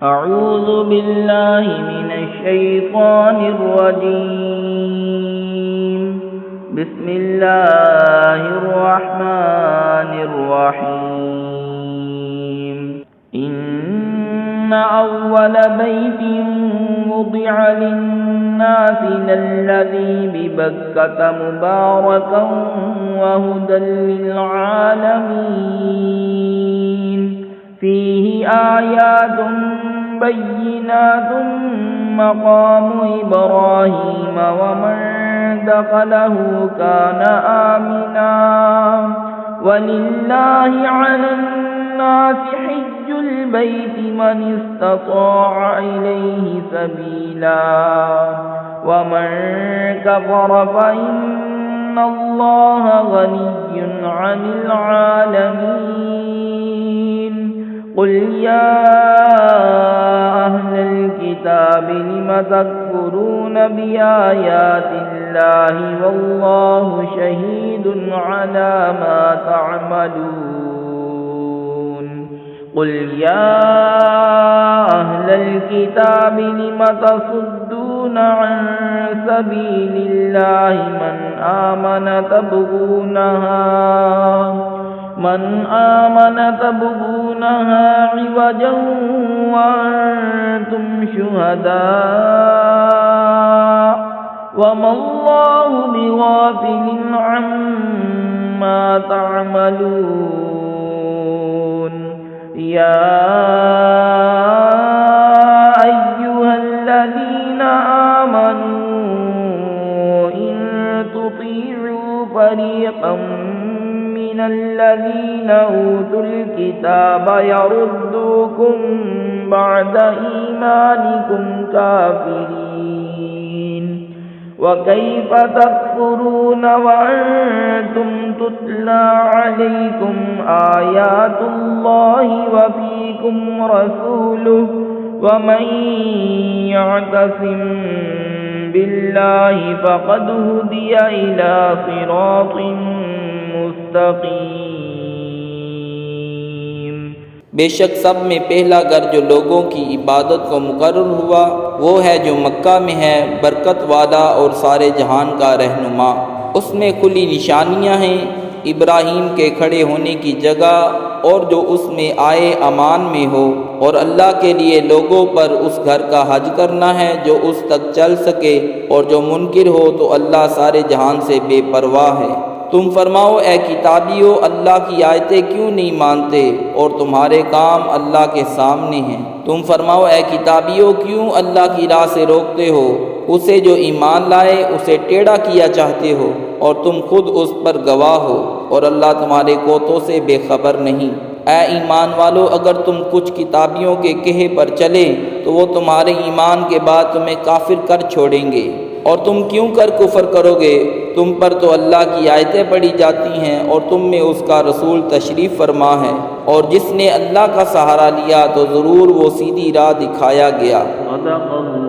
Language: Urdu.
أعوذ بالله من الشيطان الرجيم. بسم الله الرحمن الرحيم. إن أول بيت وضع للناس للذي ببكة مباركا وهدى للعالمين فيه آيات بينات مقام إبراهيم ومن دخله كان آمنا ولله على الناس حج البيت من استطاع إليه سبيلا ومن كفر فإن الله غني عن العالمين. قل يا أهل الكتاب لم تكفرون بآيات الله والله شهيد على ما تعملون. قل يا أهل الكتاب لم تصدون عن سبيل الله من آمن تبغونها عوجا وأنتم شهداء وما الله بغافل عما تعملون. يا أيها الذين آمنوا إن تطيعوا فريقا من الذين أوتوا الكتاب يردوكم بعد إيمانكم كافرين وكيف تكفرون وأنتم تتلى عليكم آيات الله وفيكم رسوله ومن يعتصم بالله فقد هدي إلى صراط مستقیم. بے شک سب میں پہلا گھر جو لوگوں کی عبادت کو مقرر ہوا وہ ہے جو مکہ میں ہے، برکت والا اور سارے جہان کا رہنما. اس میں کھلی نشانیاں ہیں، ابراہیم کے کھڑے ہونے کی جگہ اور جو اس میں آئے امان میں ہو، اور اللہ کے لیے لوگوں پر اس گھر کا حج کرنا ہے جو اس تک چل سکے، اور جو منکر ہو تو اللہ سارے جہان سے بے پرواہ ہے. تم فرماؤ اے کتابیو اللہ کی آیتیں کیوں نہیں مانتے اور تمہارے کام اللہ کے سامنے ہیں. تم فرماؤ اے کتابیو کیوں اللہ کی راہ سے روکتے ہو اسے جو ایمان لائے، اسے ٹیڑھا کیا چاہتے ہو اور تم خود اس پر گواہ ہو، اور اللہ تمہارے کوتوں سے بے خبر نہیں. اے ایمان والو اگر تم کچھ کتابیوں کے کہے پر چلے تو وہ تمہارے ایمان کے بعد تمہیں کافر کر چھوڑیں گے، اور تم کیوں کر کفر کرو گے؟ تم پر تو اللہ کی آیتیں پڑھی جاتی ہیں اور تم میں اس کا رسول تشریف فرما ہے، اور جس نے اللہ کا سہارا لیا تو ضرور وہ سیدھی راہ دکھایا گیا. صدق اللہ